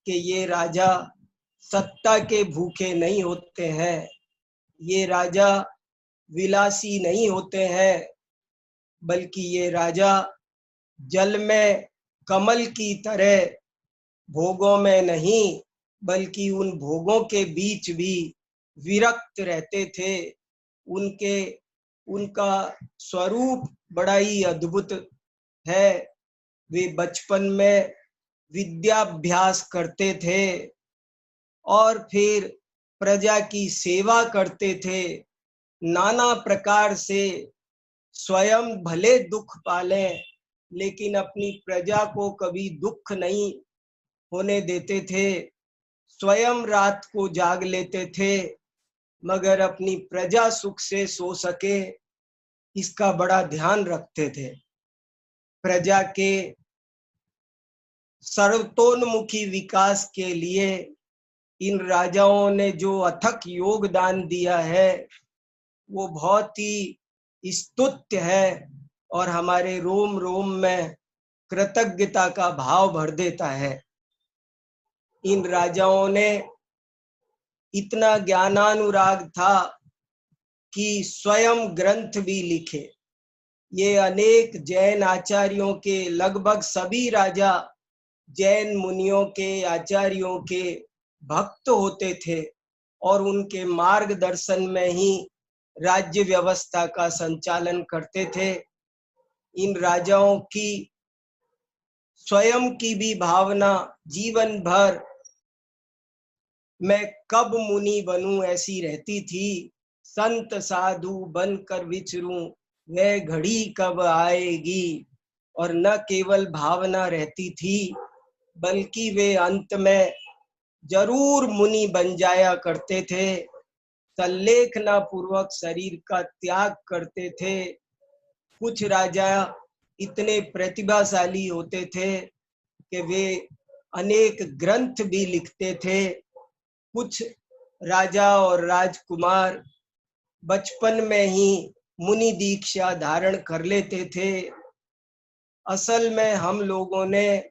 कि ये राजा सत्ता के भूखे नहीं होते हैं, ये राजा विलासी नहीं होते हैं, बल्कि ये राजा जल में कमल की तरह भोगों में नहीं, बल्कि उन भोगों के बीच भी विरक्त रहते थे। उनका स्वरूप बड़ा ही अद्भुत है। वे बचपन में विद्याभ्यास करते थे और फिर प्रजा की सेवा करते थे। नाना प्रकार से स्वयं भले दुख पालें, लेकिन अपनी प्रजा को कभी दुख नहीं होने देते थे। स्वयं रात को जाग लेते थे, मगर अपनी प्रजा सुख से सो सके इसका बड़ा ध्यान रखते थे। प्रजा के सर्वतोन्मुखी विकास के लिए इन राजाओं ने जो अथक योगदान दिया है वो बहुत ही स्तुत्य है और हमारे रोम रोम में कृतज्ञता का भाव भर देता है। इन राजाओं ने इतना ज्ञानानुराग था कि स्वयं ग्रंथ भी लिखे। ये अनेक जैन आचार्यों के लगभग सभी राजा जैन मुनियों के आचार्यों के भक्त होते थे और उनके मार्गदर्शन में ही राज्य व्यवस्था का संचालन करते थे। इन राजाओं की स्वयं की भी भावना जीवन भर मैं कब मुनि बनूं ऐसी रहती थी। संत साधु बनकर विचरूं वह घड़ी कब आएगी। और न केवल भावना रहती थी, बल्कि वे अंत में जरूर मुनि बन जाया करते थे। संलेखना पूर्वक शरीर का त्याग करते थे। कुछ राजा इतने प्रतिभाशाली होते थे कि वे अनेक ग्रंथ भी लिखते थे। कुछ राजा और राजकुमार बचपन में ही मुनि दीक्षा धारण कर लेते थे। असल में हम लोगों ने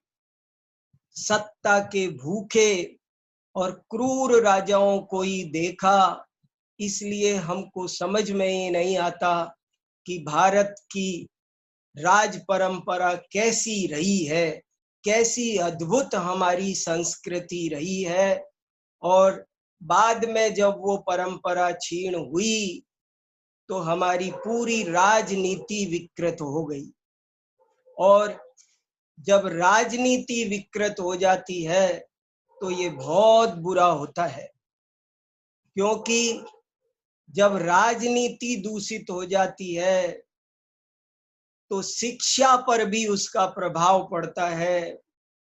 सत्ता के भूखे और क्रूर राजाओं को ही देखा, इसलिए हमको समझ में ही नहीं आता कि भारत की राज परंपरा कैसी रही है, कैसी अद्भुत हमारी संस्कृति रही है। और बाद में जब वो परंपरा क्षीण हुई तो हमारी पूरी राजनीति विकृत हो गई। और जब राजनीति विकृत हो जाती है तो ये बहुत बुरा होता है, क्योंकि जब राजनीति दूषित हो जाती है तो शिक्षा पर भी उसका प्रभाव पड़ता है,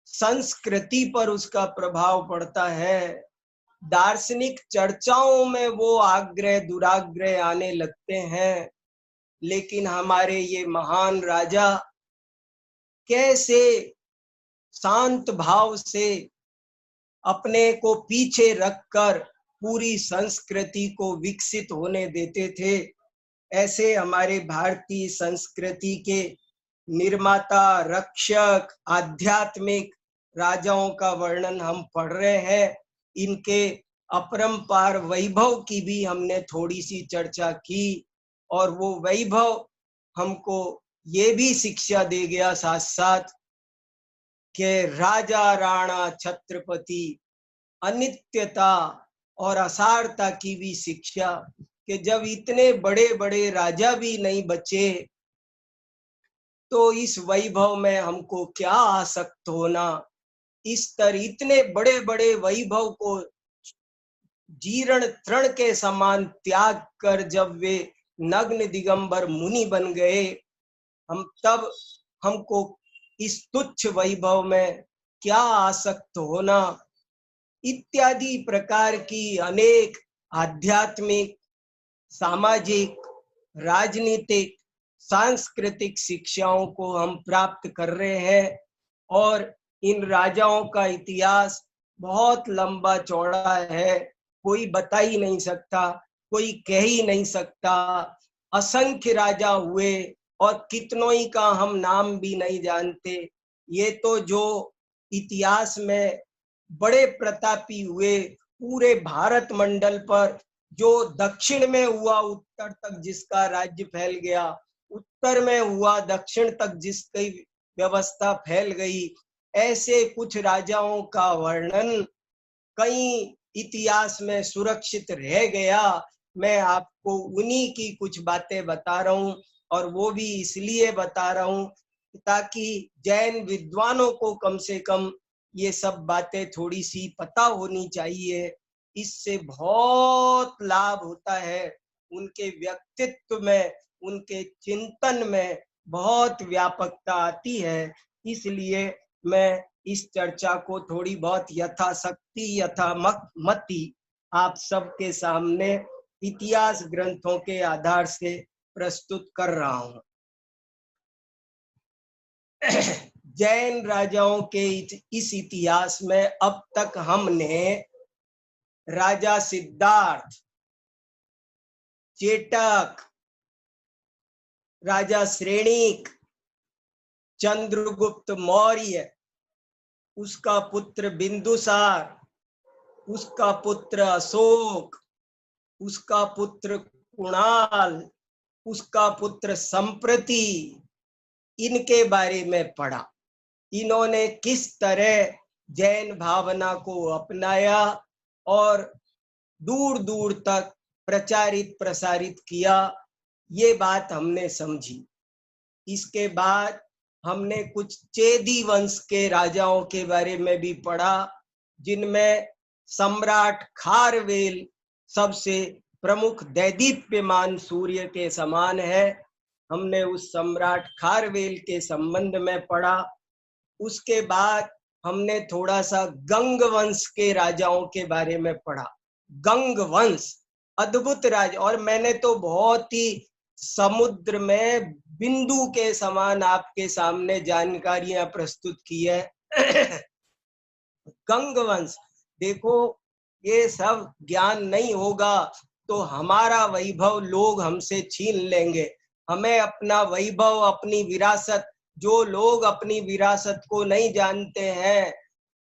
संस्कृति पर उसका प्रभाव पड़ता है, दार्शनिक चर्चाओं में वो आग्रह दुराग्रह आने लगते हैं। लेकिन हमारे ये महान राजा कैसे शांत भाव से अपने को पीछे रखकर पूरी संस्कृति को विकसित होने देते थे। ऐसे हमारे भारतीय संस्कृति के निर्माता, रक्षक, आध्यात्मिक राजाओं का वर्णन हम पढ़ रहे हैं। इनके अपरंपार वैभव की भी हमने थोड़ी सी चर्चा की और वो वैभव हमको ये भी शिक्षा दे गया साथ साथ कि राजा राणा छत्रपति अनित्यता और असारता की भी शिक्षा, कि जब इतने बड़े बड़े राजा भी नहीं बचे तो इस वैभव में हमको क्या आसक्त होना। इस तरह इतने बड़े बड़े वैभव को जीर्ण तृण के समान त्याग कर जब वे नग्न दिगंबर मुनि बन गए, तब हमको इस तुच्छ वैभव में क्या आसक्त होना इत्यादि प्रकार की अनेक आध्यात्मिक, सामाजिक, राजनीतिक, सांस्कृतिक शिक्षाओं को हम प्राप्त कर रहे हैं। और इन राजाओं का इतिहास बहुत लंबा चौड़ा है, कोई बता ही नहीं सकता, कोई कह ही नहीं सकता। असंख्य राजा हुए और कितनों ही का हम नाम भी नहीं जानते। ये तो जो इतिहास में बड़े प्रतापी हुए। पूरे भारत मंडल पर जो दक्षिण में हुआ उत्तर तक जिसका राज्य फैल गया, उत्तर में हुआ दक्षिण तक जिसकी व्यवस्था फैल गई, ऐसे कुछ राजाओं का वर्णन कई इतिहास में सुरक्षित रह गया। मैं आपको उन्हीं की कुछ बातें बता रहा हूँ, और वो भी इसलिए बता रहा हूँ ताकि जैन विद्वानों को कम से कम ये सब बातें थोड़ी सी पता होनी चाहिए। इससे बहुत लाभ होता है, उनके व्यक्तित्व में, उनके चिंतन में बहुत व्यापकता आती है। इसलिए मैं इस चर्चा को थोड़ी बहुत यथाशक्ति यथामति आप सबके सामने इतिहास ग्रंथों के आधार से प्रस्तुत कर रहा हूं। जैन राजाओं के इस इतिहास में अब तक हमने राजा सिद्धार्थ, चेटक, राजा श्रेणिक, चंद्रगुप्त मौर्य, उसका पुत्र बिंदुसार, उसका पुत्र अशोक, उसका पुत्र कुणाल, उसका पुत्र संप्रति, इनके बारे में पढ़ा। इन्होंने किस तरह जैन भावना को अपनाया और दूर दूर तक प्रचारित प्रसारित किया, ये बात हमने समझी। इसके बाद हमने कुछ चेदी वंश के राजाओं के बारे में भी पढ़ा, जिनमें सम्राट खारवेल सबसे प्रमुख दैदीप्यमान सूर्य के समान है। हमने उस सम्राट खारवेल के संबंध में पढ़ा। उसके बाद हमने थोड़ा सा गंग वंश के राजाओं के बारे में पढ़ा। गंग वंश अद्भुत राज, और मैंने तो बहुत ही समुद्र में बिंदु के समान आपके सामने जानकारियां प्रस्तुत की है। गंग वंश, देखो ये सब ज्ञान नहीं होगा तो हमारा वैभव लोग हमसे छीन लेंगे। हमें अपना वैभव, अपनी विरासत, जो लोग अपनी विरासत को नहीं जानते हैं,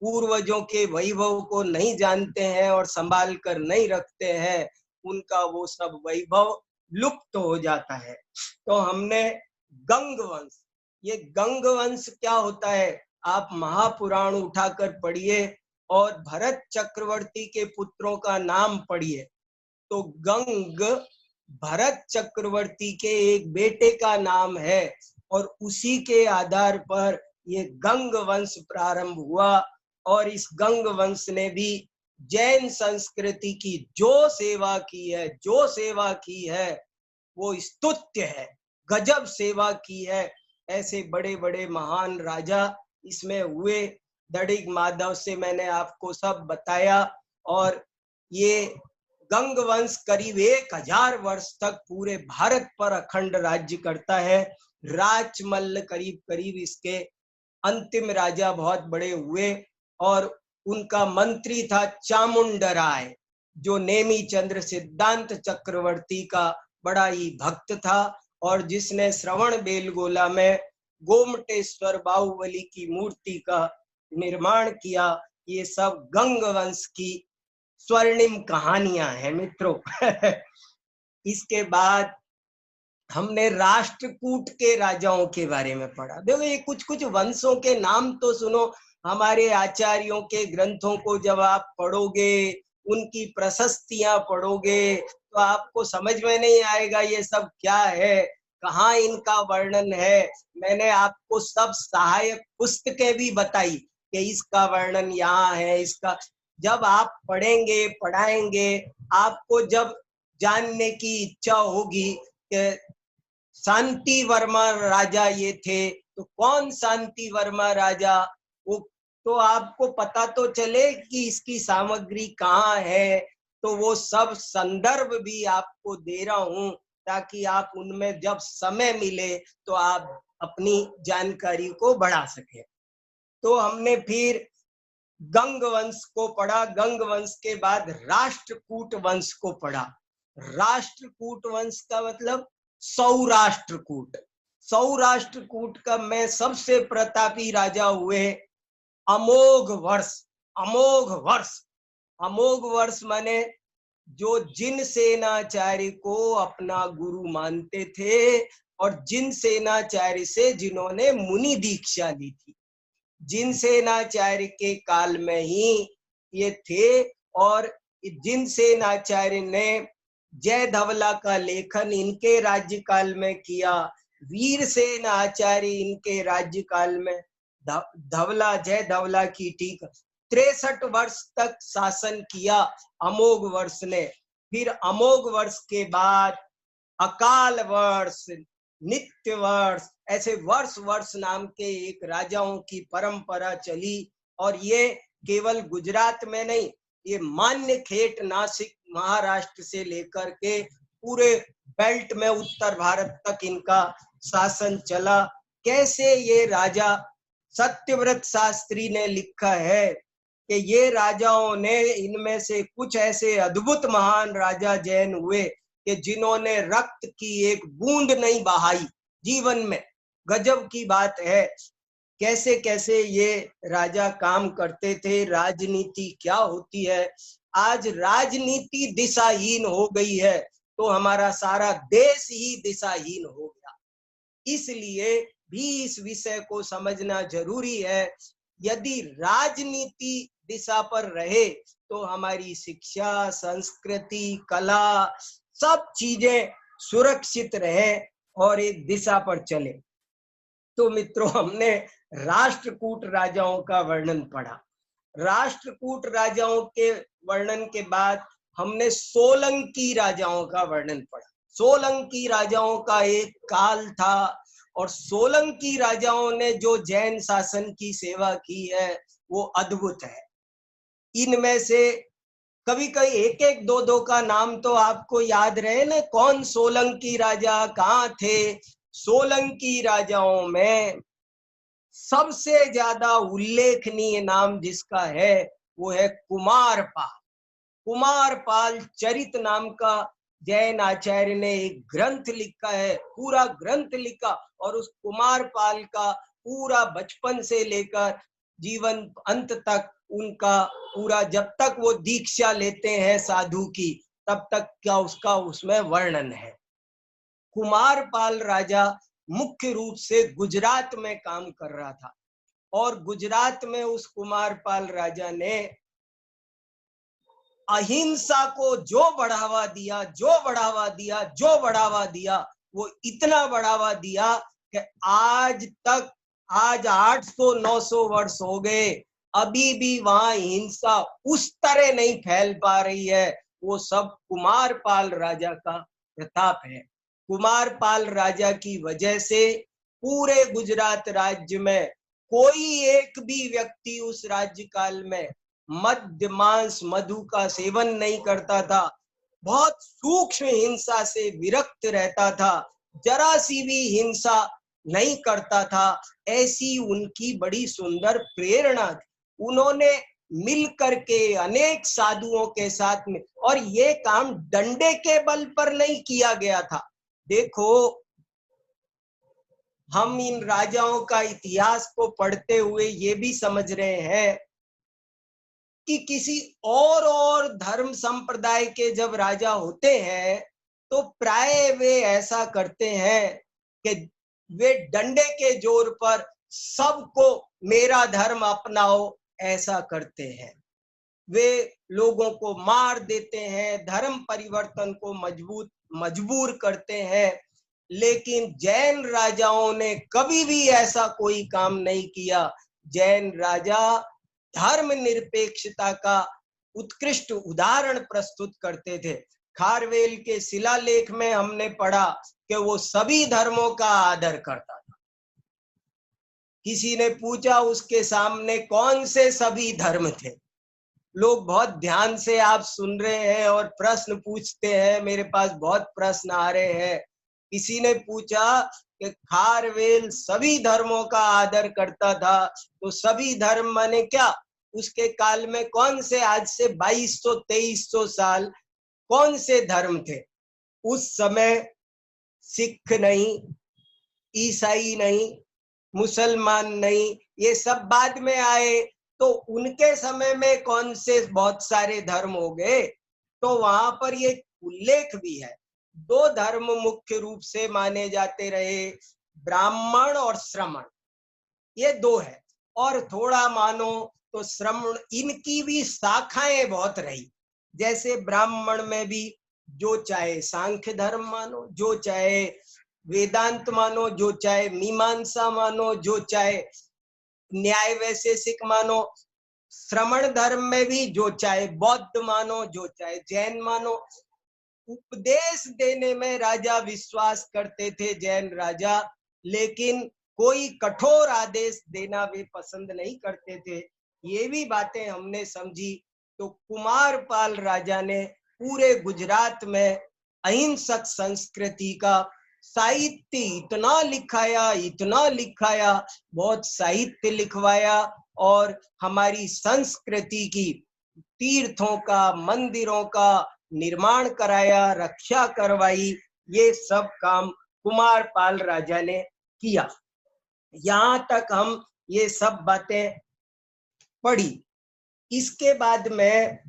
पूर्वजों के वैभव को नहीं जानते हैं और संभाल कर नहीं रखते हैं, उनका वो सब वैभव लुप्त हो जाता है। तो हमने गंग वंश, ये गंग वंश क्या होता है आप महापुराण उठाकर पढ़िए और भरत चक्रवर्ती के पुत्रों का नाम पढ़िए। तो गंग भरत चक्रवर्ती के एक बेटे का नाम है और उसी के आधार पर ये गंग वंश प्रारंभ हुआ। और इस गंग वंश ने भी जैन संस्कृति की जो सेवा की है वो स्तुत्य है, गजब सेवा की है। ऐसे बड़े बड़े महान राजा इसमें हुए। दड़िग माधव से मैंने आपको सब बताया। और ये गंग वंश करीब 1000 वर्ष तक पूरे भारत पर अखंड राज्य करता है। राजमल्ल करीब करीब इसके अंतिम राजा बहुत बड़े हुए, और उनका मंत्री था चामुंडराय, जो नेमी चंद्र सिद्धांत चक्रवर्ती का बड़ा ही भक्त था और जिसने श्रवण बेलगोला में गोमटेश्वर बाहुबली की मूर्ति का निर्माण किया। ये सब गंग वंश की स्वर्णिम कहानियां हैं मित्रों। इसके बाद हमने राष्ट्रकूट के राजाओं के बारे में पढ़ा। देखो ये कुछ कुछ वंशों के नाम तो सुनो, हमारे आचार्यों के ग्रंथों को जब आप पढ़ोगे, उनकी प्रशस्तियां पढ़ोगे, तो आपको समझ में नहीं आएगा ये सब क्या है, कहाँ इनका वर्णन है। मैंने आपको सब सहायक पुस्तकें भी बताई कि इसका वर्णन यहाँ है, इसका जब आप पढ़ेंगे पढ़ाएंगे, आपको जब जानने की इच्छा होगी कि शांति वर्मा राजा ये थे, तो कौन शांति वर्मा राजा, वो तो आपको पता तो चले कि इसकी सामग्री कहाँ है। तो वो सब संदर्भ भी आपको दे रहा हूं ताकि आप उनमें जब समय मिले तो आप अपनी जानकारी को बढ़ा सके। तो हमने फिर गंग वंश को पढ़ा। गंग वंश के बाद राष्ट्रकूट वंश को पढ़ा। राष्ट्रकूट वंश का मतलब सौराष्ट्रकूट। सौराष्ट्रकूट का में सबसे प्रतापी राजा हुए अमोघ वर्ष। अमोघ वर्ष। अमोघ वर्ष माने जो जिन सेनाचार्य को अपना गुरु मानते थे और जिन सेनाचार्य से जिन्होंने मुनि दीक्षा ली थी, जिन सेनाचार्य के काल में ही ये थे। और जिन सेनाचार्य ने जय धवला का लेखन इनके राज्यकाल में किया, वीरसेन आचार्य इनके राज्यकाल में, धवला जय धवला की ठीक 63 वर्ष तक शासन किया अमोघ वर्ष ने। फिर अमोघ वर्ष के बाद अकाल वर्ष, नित्य वर्ष, ऐसे वर्ष वर्ष नाम के एक राजाओं की परंपरा चली। और ये केवल गुजरात में नहीं, ये मान्यखेट, नासिक, महाराष्ट्र से लेकर के पूरे बेल्ट में उत्तर भारत तक इनका शासन चला। कैसे ये राजा, सत्यव्रत शास्त्री ने लिखा है कि ये राजाओं ने, इनमें से कुछ ऐसे अद्भुत महान राजा जैन हुए कि जिन्होंने रक्त की एक बूंद नहीं बहाई जीवन में। गजब की बात है कैसे कैसे ये राजा काम करते थे। राजनीति क्या होती है, आज राजनीति दिशाहीन हो गई है तो हमारा सारा देश ही दिशाहीन हो गया। इसलिए भी इस विषय को समझना जरूरी है। यदि राजनीति दिशा पर रहे तो हमारी शिक्षा, संस्कृति, कला, सब चीजें सुरक्षित रहे और एक दिशा पर चले। तो मित्रों, हमने राष्ट्रकूट राजाओं का वर्णन पढ़ा। राष्ट्रकूट राजाओं के वर्णन के बाद हमने सोलंकी राजाओं का वर्णन पढ़ा। सोलंकी राजाओं का एक काल था और सोलंकी राजाओं ने जो जैन शासन की सेवा की है वो अद्भुत है। इनमें से कभी कभी एक एक दो दो का नाम तो आपको याद रहे ना, कौन सोलंकी राजा कहाँ थे। सोलंकी राजाओं में सबसे ज्यादा उल्लेखनीय नाम जिसका है वो है कुमारपाल। कुमारपाल चरित नाम का जैन आचार्य ने एक ग्रंथ लिखा है, पूरा ग्रंथ लिखा। और उस कुमारपाल का पूरा बचपन से लेकर जीवन अंत तक उनका पूरा, जब तक वो दीक्षा लेते हैं साधु की, तब तक क्या उसका उसमें वर्णन है। कुमारपाल राजा मुख्य रूप से गुजरात में काम कर रहा था और गुजरात में उस कुमारपाल राजा ने अहिंसा को जो बढ़ावा दिया, जो बढ़ावा दिया, जो बढ़ावा दिया, वो इतना बढ़ावा दिया कि आज तक, आज 800-900 वर्ष हो गए, अभी भी वहां हिंसा उस तरह नहीं फैल पा रही है। वो सब कुमारपाल राजा का प्रताप है। कुमारपाल राजा की वजह से पूरे गुजरात राज्य में कोई एक भी व्यक्ति उस राज्य काल में मद्य, मांस, मधु का सेवन नहीं करता था। बहुत सूक्ष्म हिंसा से विरक्त रहता था, जरा सी भी हिंसा नहीं करता था। ऐसी उनकी बड़ी सुंदर प्रेरणा थी। उन्होंने मिल करके अनेक साधुओं के साथ में, और ये काम डंडे के बल पर नहीं किया गया था। देखो, हम इन राजाओं का इतिहास को पढ़ते हुए ये भी समझ रहे हैं कि किसी और धर्म संप्रदाय के जब राजा होते हैं तो प्राय वे ऐसा करते हैं कि वे डंडे के जोर पर सबको मेरा धर्म अपनाओ ऐसा करते हैं। वे लोगों को मार देते हैं, धर्म परिवर्तन को मजबूर करते हैं। लेकिन जैन राजाओं ने कभी भी ऐसा कोई काम नहीं किया। जैन राजा धर्म निरपेक्षता का उत्कृष्ट उदाहरण प्रस्तुत करते थे। खारवेल के शिलालेख में हमने पढ़ा कि वो सभी धर्मों का आदर करता था। किसी ने पूछा उसके सामने कौन से सभी धर्म थे। लोग बहुत ध्यान से आप सुन रहे हैं और प्रश्न पूछते हैं, मेरे पास बहुत प्रश्न आ रहे हैं। किसी ने पूछा कि खारवेल सभी धर्मों का आदर करता था, तो सभी धर्म माने क्या? उसके काल में कौन से, आज से 2200-2300 साल कौन से धर्म थे? उस समय सिख नहीं, ईसाई नहीं, मुसलमान नहीं, ये सब बाद में आए। तो उनके समय में कौन से बहुत सारे धर्म हो गए, तो वहां पर ये उल्लेख भी है। दो धर्म मुख्य रूप से माने जाते रहे, ब्राह्मण और श्रमण, ये दो है। और थोड़ा मानो तो श्रमण, इनकी भी शाखाएं बहुत रही। जैसे ब्राह्मण में भी जो चाहे सांख्य धर्म मानो, जो चाहे वेदांत मानो, जो चाहे मीमांसा मानो, जो चाहे न्याय वैशेषिक मानो। श्रमण धर्म में भी जो चाहे बौद्ध मानो, जो चाहे जैन मानो। उपदेश देने में राजा विश्वास करते थे, जैन राजा, लेकिन कोई कठोर आदेश देना वे पसंद नहीं करते थे। ये भी बातें हमने समझी। तो कुमारपाल राजा ने पूरे गुजरात में अहिंसक संस्कृति का साहित्य इतना लिखाया, इतना लिखाया, बहुत साहित्य लिखवाया, और हमारी संस्कृति की तीर्थों का, मंदिरों का निर्माण कराया, रक्षा करवाई। ये सब काम कुमारपाल राजा ने किया। यहाँ तक हम ये सब बातें पढ़ी। इसके बाद में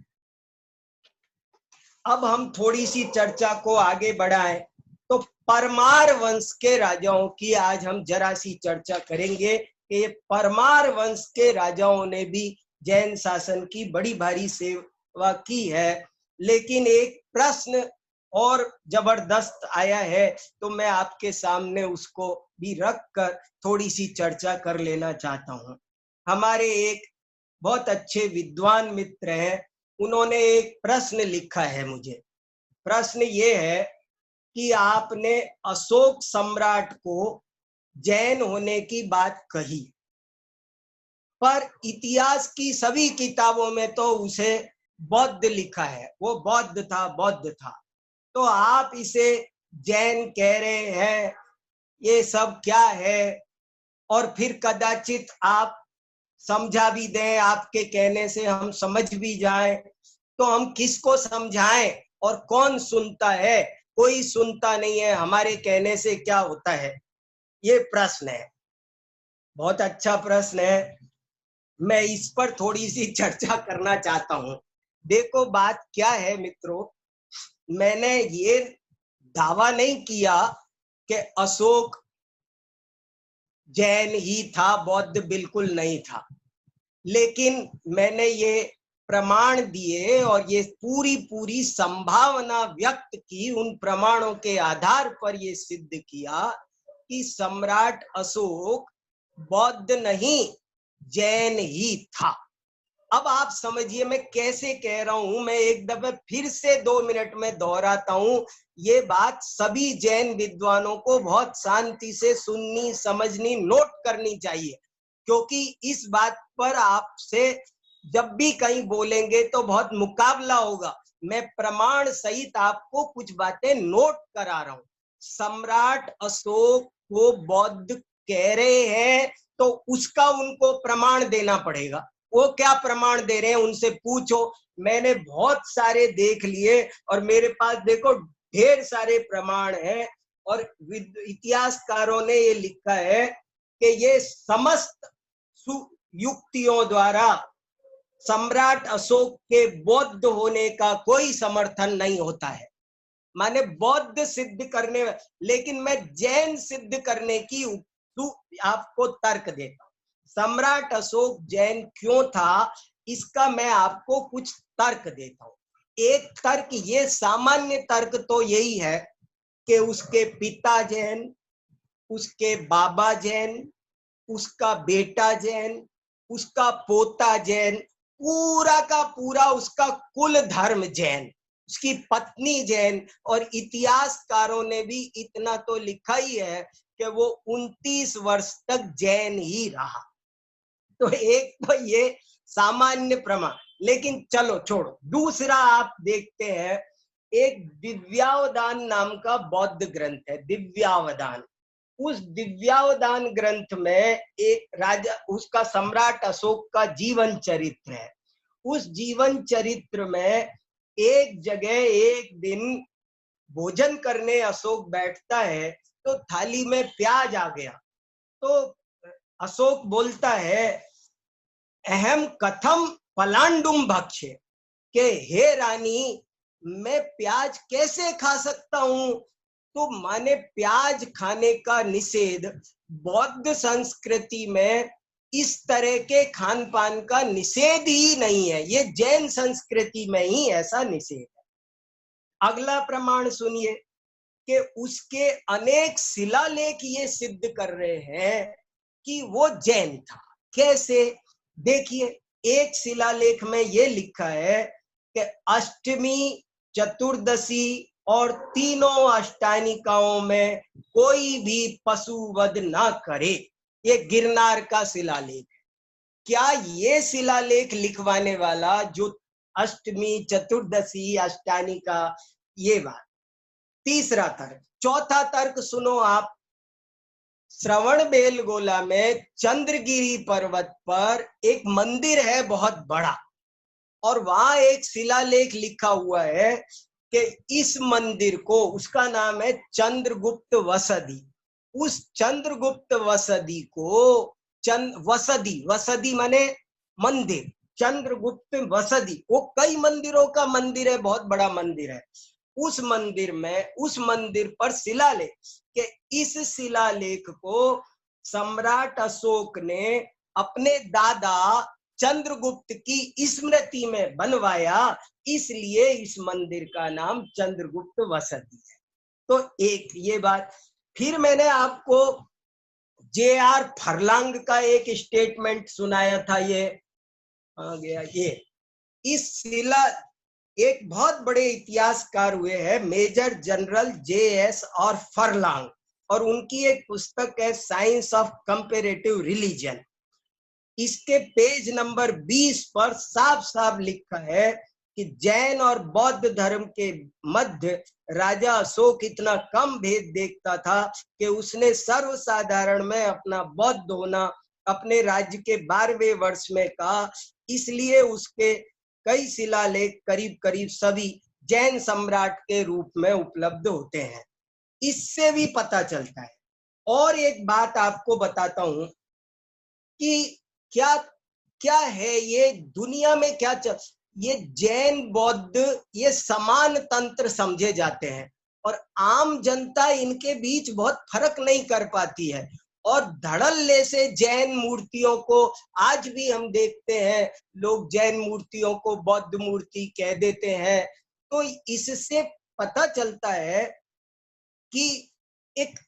अब हम थोड़ी सी चर्चा को आगे बढ़ाएं तो परमार वंश के राजाओं की आज हम जरा सी चर्चा करेंगे कि परमार वंश के राजाओं ने भी जैन शासन की बड़ी भारी सेवा की है। लेकिन एक प्रश्न और जबरदस्त आया है, तो मैं आपके सामने उसको भी रखकर थोड़ी सी चर्चा कर लेना चाहता हूँ। हमारे एक बहुत अच्छे विद्वान मित्र हैं, उन्होंने एक प्रश्न लिखा है मुझे। प्रश्न ये है कि आपने अशोक सम्राट को जैन होने की बात कही, पर इतिहास की सभी किताबों में तो उसे बौद्ध लिखा है, वो बौद्ध था, बौद्ध था। तो आप इसे जैन कह रहे हैं, ये सब क्या है? और फिर कदाचित आप समझा भी दें, आपके कहने से हम समझ भी जाएं, तो हम किसको समझाएं और कौन सुनता है? कोई सुनता नहीं है, हमारे कहने से क्या होता है? ये प्रश्न है, बहुत अच्छा प्रश्न है। मैं इस पर थोड़ी सी चर्चा करना चाहता हूं। देखो बात क्या है मित्रों, मैंने ये दावा नहीं किया कि अशोक जैन ही था, बौद्ध बिल्कुल नहीं था, लेकिन मैंने ये प्रमाण दिए और ये पूरी पूरी संभावना व्यक्त की। उन प्रमाणों के आधार पर ये सिद्ध किया कि सम्राट अशोक बौद्ध नहीं, जैन ही था। अब आप समझिए मैं कैसे कह रहा हूं। मैं एक दफे फिर से 2 मिनट में दोहराता हूं, ये बात सभी जैन विद्वानों को बहुत शांति से सुननी, समझनी, नोट करनी चाहिए, क्योंकि इस बात पर आपसे जब भी कहीं बोलेंगे तो बहुत मुकाबला होगा। मैं प्रमाण सहित आपको कुछ बातें नोट करा रहा हूं। सम्राट अशोक को बौद्ध कह रहे हैं तो उसका उनको प्रमाण देना पड़ेगा। वो क्या प्रमाण दे रहे हैं उनसे पूछो। मैंने बहुत सारे देख लिए और मेरे पास देखो ढेर सारे प्रमाण हैं, और इतिहासकारों ने ये लिखा है कि ये समस्त युक्तियों द्वारा सम्राट अशोक के बौद्ध होने का कोई समर्थन नहीं होता है। माने बौद्ध सिद्ध करने, लेकिन मैं जैन सिद्ध करने की आपको तर्क देता हूं। सम्राट अशोक जैन क्यों था, इसका मैं आपको कुछ तर्क देता हूं। एक तर्क, ये सामान्य तर्क तो यही है कि उसके पिता जैन, उसके बाबा जैन, उसका बेटा जैन, उसका पोता जैन, पूरा का पूरा उसका कुल धर्म जैन, उसकी पत्नी जैन। और इतिहासकारों ने भी इतना तो लिखा ही है कि वो 29 वर्ष तक जैन ही रहा। तो एक तो ये सामान्य प्रमाण, लेकिन चलो छोड़ो। दूसरा आप देखते हैं, एक दिव्यावदान नाम का बौद्ध ग्रंथ है, दिव्यावदान। उस दिव्यावदान ग्रंथ में एक राजा, उसका सम्राट अशोक का जीवन चरित्र है। उस जीवन चरित्र में एक जगह एक दिन भोजन करने अशोक बैठता है तो थाली में प्याज आ गया। तो अशोक बोलता है अहम कथम पलांडुम भक्ष्य, के हे रानी मैं प्याज कैसे खा सकता हूं। तो माने प्याज खाने का निषेध बौद्ध संस्कृति में इस तरह के खान पान का निषेध ही नहीं है, ये जैन संस्कृति में ही ऐसा निषेध है। अगला प्रमाण सुनिए कि उसके अनेक शिलालेख ये सिद्ध कर रहे हैं कि वो जैन था। कैसे? देखिए, एक शिलालेख में ये लिखा है कि अष्टमी, चतुर्दशी और तीनों अष्टानिकाओं में कोई भी पशु वध ना करे। ये गिरनार का शिलालेख है। क्या ये शिलालेख लिखवाने वाला जो अष्टमी, चतुर्दशी, अष्टानिका, ये बात। तीसरा तर्क। चौथा तर्क सुनो आप। श्रवण बेलगोला में चंद्रगिरी पर्वत पर एक मंदिर है बहुत बड़ा, और वहां एक शिलालेख लिखा हुआ है कि इस मंदिर को, उसका नाम है चंद्रगुप्त वसदी। उस चंद्रगुप्त वसदी को वसदी, वसदी माने मंदिर, चंद्रगुप्त वसदी वो कई मंदिरों का मंदिर है, बहुत बड़ा मंदिर है। उस मंदिर पर शिलालेख कि इस शिलालेख को सम्राट अशोक ने अपने दादा चंद्रगुप्त की स्मृति में बनवाया, इसलिए इस मंदिर का नाम चंद्रगुप्त वसदी है। तो एक ये बात। फिर मैंने आपको J.R. फर्लांग का एक स्टेटमेंट सुनाया था, ये आ गया। ये इस शिला एक बहुत बड़े इतिहासकार हुए हैं मेजर जनरल J.S.R. फर्लांग, और उनकी एक पुस्तक है साइंस ऑफ कंपैरेटिव रिलीजन। इसके पेज नंबर 20 पर साफ साफ लिखा है कि जैन और बौद्ध धर्म के मध्य राजा अशोक इतना कम भेद देखता था कि उसने सर्वसाधारण में अपना बौद्ध होना अपने राज्य के 12वें वर्ष में कहा। इसलिए उसके कई शिलालेख करीब करीब सभी जैन सम्राट के रूप में उपलब्ध होते हैं। इससे भी पता चलता है। और एक बात आपको बताता हूं कि क्या क्या है ये दुनिया में क्या ये जैन बौद्ध ये समान तंत्र समझे जाते हैं, और आम जनता इनके बीच बहुत फर्क नहीं कर पाती है, और धड़ल्ले से जैन मूर्तियों को आज भी हम देखते हैं, लोग जैन मूर्तियों को बौद्ध मूर्ति कह देते हैं। तो इससे पता चलता है कि एक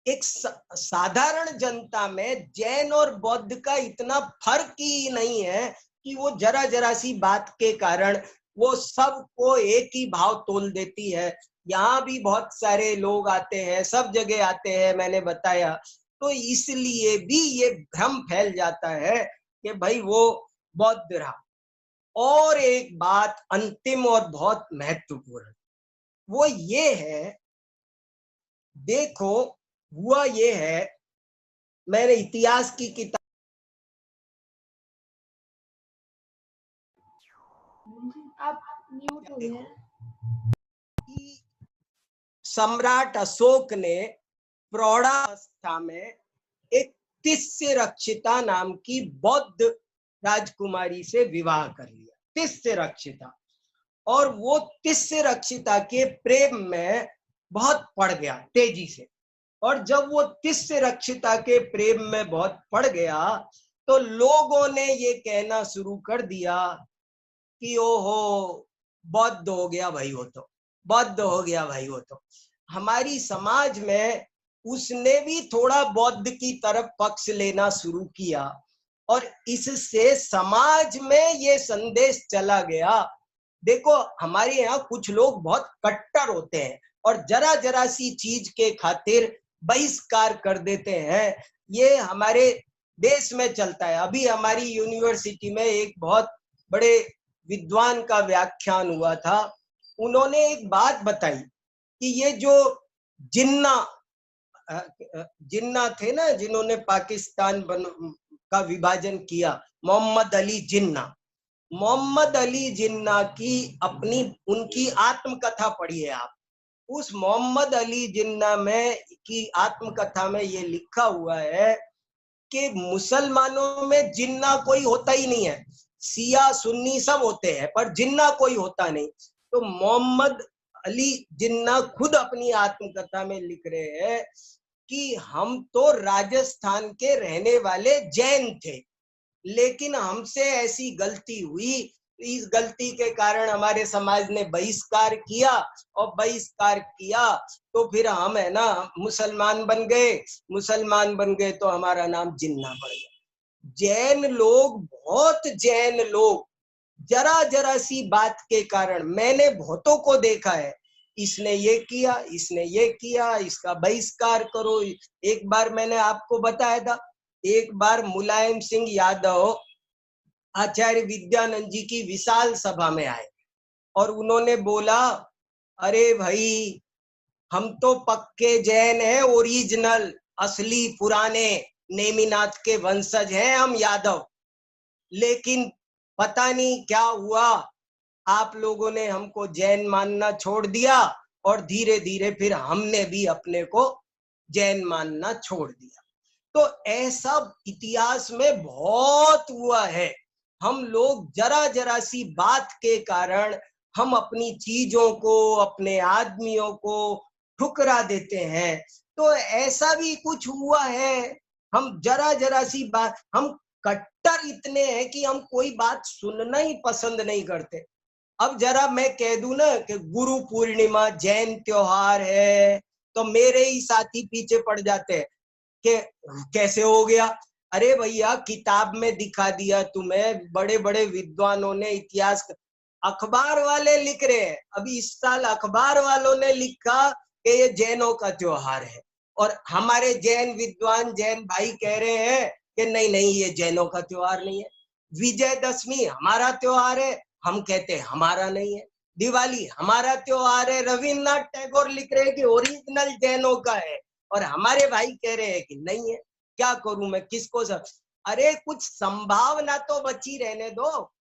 एक साधारण जनता में जैन और बौद्ध का इतना फर्क ही नहीं है कि वो जरा जरा सी बात के कारण वो सबको एक ही भाव तोल देती है। यहाँ भी बहुत सारे लोग आते हैं, सब जगह आते हैं, मैंने बताया। तो इसलिए भी ये भ्रम फैल जाता है कि भाई वो बौद्ध रहा। और एक बात अंतिम और बहुत महत्वपूर्ण, वो ये है, देखो हुआ ये है, मैंने इतिहास की किताब आप म्यूट हो गए। सम्राट अशोक ने प्रौढ़ावस्था में एक तिस्य रक्षिता नाम की बौद्ध राजकुमारी से विवाह कर लिया। तिस्य रक्षिता, और वो तिस्य रक्षिता के प्रेम में बहुत पड़ गया तेजी से। और जब वो तिस्य रक्षिता के प्रेम में बहुत पड़ गया तो लोगों ने ये कहना शुरू कर दिया कि ओहो बौद्ध हो गया भाई वो तो, बौद्ध हो गया भाई वो तो। हमारी समाज में उसने भी थोड़ा बौद्ध की तरफ पक्ष लेना शुरू किया, और इससे समाज में ये संदेश चला गया। देखो हमारे यहाँ कुछ लोग बहुत कट्टर होते हैं और जरा जरा सी चीज के खातिर बहिष्कार कर देते हैं। ये हमारे देश में चलता है। अभी हमारी यूनिवर्सिटी में एक बहुत बड़े विद्वान का व्याख्यान हुआ था। उन्होंने एक बात बताई कि ये जो जिन्ना थे ना, जिन्होंने पाकिस्तान का विभाजन किया, मोहम्मद अली जिन्ना की अपनी उनकी आत्मकथा पढ़िए आप। उस मोहम्मद अली जिन्ना में की आत्मकथा में ये लिखा हुआ है कि मुसलमानों में जिन्ना कोई होता ही नहीं है, सिया सुन्नी सब होते हैं पर जिन्ना कोई होता नहीं। तो मोहम्मद अली जिन्ना खुद अपनी आत्मकथा में लिख रहे हैं कि हम तो राजस्थान के रहने वाले जैन थे, लेकिन हमसे ऐसी गलती हुई, इस गलती के कारण हमारे समाज ने बहिष्कार किया, और बहिष्कार किया तो फिर हम है ना मुसलमान बन गए, मुसलमान बन गए तो हमारा नाम जिन्ना पड़ गया। जैन लोग, बहुत जैन लोग जरा जरा सी बात के कारण, मैंने बहुतों को देखा है, इसने ये किया, इसने ये किया, इसका बहिष्कार करो। एक बार मैंने आपको बताया था, एक बार मुलायम सिंह यादव आचार्य विद्यानंद जी की विशाल सभा में आए और उन्होंने बोला, अरे भाई हम तो पक्के जैन हैं, ओरिजिनल असली पुराने नेमिनाथ के वंशज हैं हम यादव, लेकिन पता नहीं क्या हुआ, आप लोगों ने हमको जैन मानना छोड़ दिया और धीरे धीरे फिर हमने भी अपने को जैन मानना छोड़ दिया। तो ऐसा इतिहास में बहुत हुआ है। हम लोग जरा जरा सी बात के कारण हम अपनी चीजों को, अपने आदमियों को ठुकरा देते हैं। तो ऐसा भी कुछ हुआ है, हम जरा जरा सी बात, हम कट्टर इतने हैं कि हम कोई बात सुनना ही पसंद नहीं करते। अब जरा मैं कह दूं ना कि गुरु पूर्णिमा जैन त्योहार है, तो मेरे ही साथी पीछे पड़ जाते हैं कि कैसे हो गया। अरे भैया, किताब में दिखा दिया तुम्हें, बड़े बड़े विद्वानों ने, इतिहास, अखबार वाले लिख रहे हैं। अभी इस साल अखबार वालों ने लिखा कि ये जैनों का त्योहार है, और हमारे जैन विद्वान, जैन भाई कह रहे हैं कि नहीं नहीं, ये जैनों का त्योहार नहीं है। विजयदशमी हमारा त्योहार है, हम कहते हैं हमारा नहीं है। दिवाली हमारा त्योहार है, रविन्द्रनाथ टैगोर लिख रहे हैं कि ओरिजिनल जैनों का है, और हमारे भाई कह रहे हैं कि नहीं है। क्या करूं मैं, किसको सब? अरे कुछ संभावना तो बची रहने दो।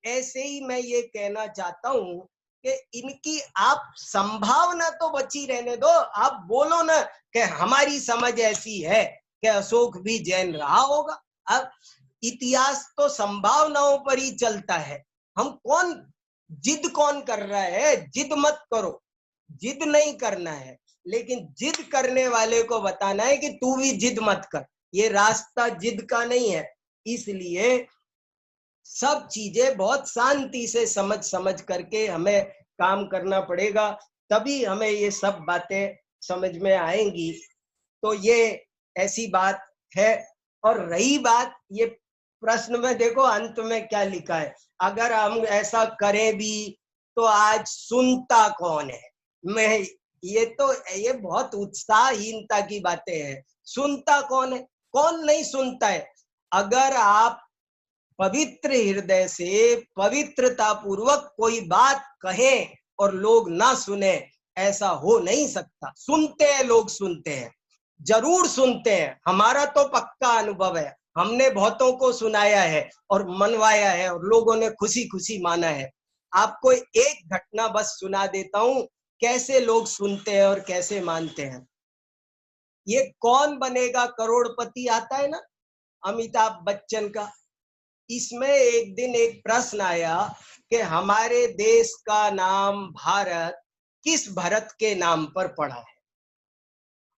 ऐसे ही मैं ये कहना चाहता हूं कि इनकी आप संभावना तो बची रहने दो। आप बोलो ना कि हमारी समझ ऐसी है कि अशोक भी जैन रहा होगा। अब इतिहास तो संभावनाओं पर ही चलता है। हम कौन, जिद कौन कर रहा है? जिद मत करो, जिद नहीं करना है, लेकिन जिद करने वाले को बताना है कि तू भी जिद मत कर। ये रास्ता जिद का नहीं है। इसलिए सब चीजें बहुत शांति से समझ समझ करके हमें काम करना पड़ेगा, तभी हमें ये सब बातें समझ में आएंगी। तो ये ऐसी बात है। और रही बात ये प्रश्न में, देखो अंत में क्या लिखा है, अगर हम ऐसा करें भी तो आज सुनता कौन है? मैं ये बहुत उत्साहहीनता की बातें हैं। सुनता कौन है? कौन नहीं सुनता है? अगर आप पवित्र हृदय से पवित्रता पूर्वक कोई बात कहें और लोग ना सुने, ऐसा हो नहीं सकता। सुनते हैं, लोग सुनते हैं, जरूर सुनते हैं। हमारा तो पक्का अनुभव है, हमने बहुतों को सुनाया है और मनवाया है, और लोगों ने खुशी खुशी माना है। आपको एक घटना बस सुना देता हूं, कैसे लोग सुनते हैं और कैसे मानते हैं। ये कौन बनेगा करोड़पति आता है ना, अमिताभ बच्चन का, इसमें एक दिन एक प्रश्न आया कि हमारे देश का नाम भारत किस भरत के नाम पर पड़ा है।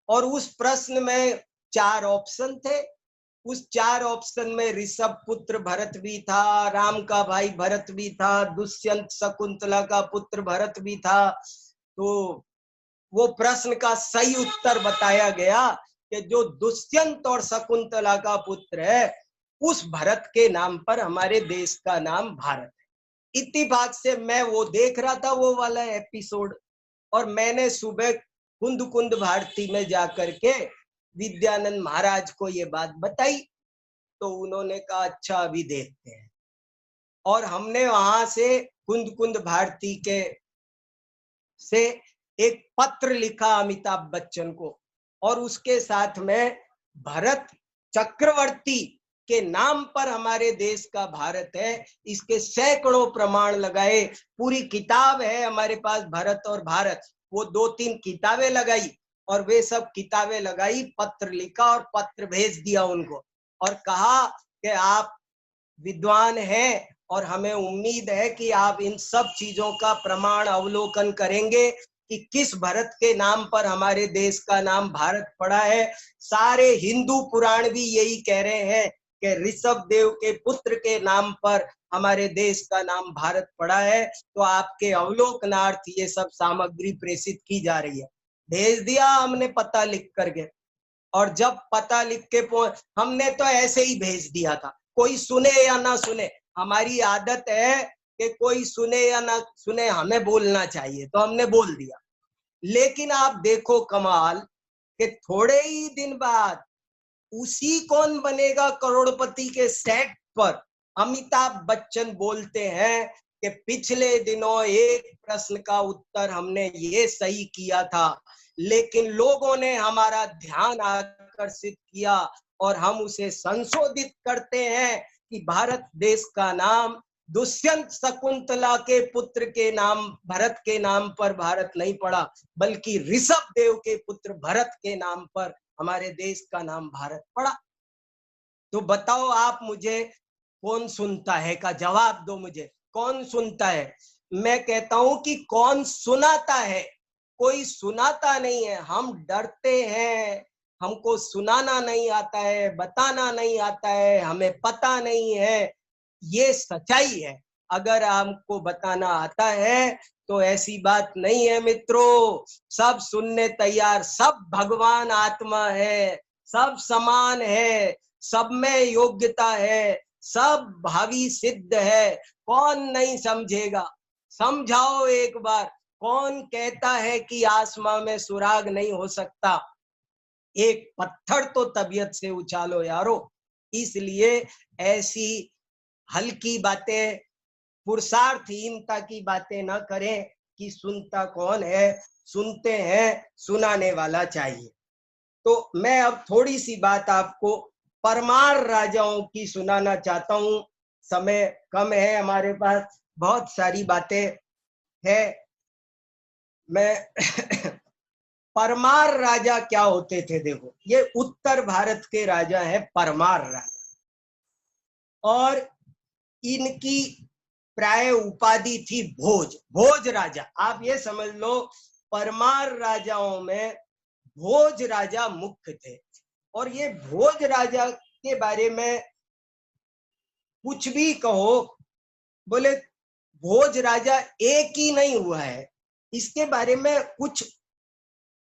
और उस प्रश्न में 4 ऑप्शन थे। उस 4 ऑप्शन में ऋषभ पुत्र भरत भी था, राम का भाई भरत भी था, दुष्यंत शकुंतला का पुत्र भरत भी था। तो वो प्रश्न का सही उत्तर बताया गया कि जो दुष्यंत और शकुंतला का पुत्र है, उस भरत के नाम पर हमारे देश का नाम भारत है। इत्तेफाक से मैं वो देख रहा था, वो वाला एपिसोड, और मैंने सुबह कुंद कुंद भारती में जाकर के विद्यानंद महाराज को ये बात बताई। तो उन्होंने कहा अच्छा अभी देखते हैं। और हमने वहां से कुंद कुंद भारती के से एक पत्र लिखा अमिताभ बच्चन को, और उसके साथ में भरत चक्रवर्ती के नाम पर हमारे देश का भारत है, इसके सैकड़ों प्रमाण लगाए। पूरी किताब है हमारे पास, भरत और भारत, वो 2-3 किताबें लगाई, और वे सब किताबें लगाई, पत्र लिखा और पत्र भेज दिया उनको। और कहा कि आप विद्वान हैं और हमें उम्मीद है कि आप इन सब चीजों का प्रमाण अवलोकन करेंगे कि किस भरत के नाम पर हमारे देश का नाम भारत पड़ा है। सारे हिंदू पुराण भी यही कह रहे हैं कि ऋषभ देव के पुत्र के नाम पर हमारे देश का नाम भारत पड़ा है। तो आपके अवलोकनार्थ ये सब सामग्री प्रेषित की जा रही है। भेज दिया हमने पता लिख करके, और जब पता लिख के हमने तो ऐसे ही भेज दिया था, कोई सुने या ना सुने, हमारी आदत है कि कोई सुने या ना सुने हमें बोलना चाहिए, तो हमने बोल दिया। लेकिन आप देखो कमाल कि थोड़े ही दिन बाद उसी कौन बनेगा करोड़पति के सेट पर अमिताभ बच्चन बोलते हैं कि पिछले दिनों एक प्रश्न का उत्तर हमने ये सही किया था, लेकिन लोगों ने हमारा ध्यान आकर्षित किया और हम उसे संशोधित करते हैं कि भारत देश का नाम दुष्यंत शकुंतला के पुत्र के नाम भरत के नाम पर भारत नहीं पड़ा, बल्कि ऋषभ देव के पुत्र भरत के नाम पर हमारे देश का नाम भारत पड़ा। तो बताओ आप मुझे कौन सुनता है का जवाब दो मुझे, कौन सुनता है? मैं कहता हूं कि कौन सुनाता है? कोई सुनाता नहीं है। हम डरते हैं, हमको सुनाना नहीं आता है, बताना नहीं आता है, हमें पता नहीं है। ये सच्चाई है। अगर हमको बताना आता है तो ऐसी बात नहीं है मित्रों, सब सुनने तैयार, सब भगवान आत्मा है, सब समान है, सब में योग्यता है, सब भावी सिद्ध है। कौन नहीं समझेगा? समझाओ एक बार, कौन कहता है कि आसमां में सुराग नहीं हो सकता? एक पत्थर तो तबीयत से उछालो यारो। इसलिए ऐसी हल्की बातें, पुरुषार्थहीनता की बातें न करें कि सुनता कौन है, सुनते हैं सुनाने वाला चाहिए। तो मैं अब थोड़ी सी बात आपको परमार राजाओं की सुनाना चाहता हूं। समय कम है हमारे पास, बहुत सारी बातें है। मैं परमार राजा क्या होते थे देखो, ये उत्तर भारत के राजा है परमार राजा, और इनकी प्राय उपाधि थी भोज, भोज राजा। आप ये समझ लो परमार राजाओं में भोज राजा मुख्य थे। और ये भोज राजा के बारे में कुछ भी कहो, बोले भोज राजा एक ही नहीं हुआ है, इसके बारे में कुछ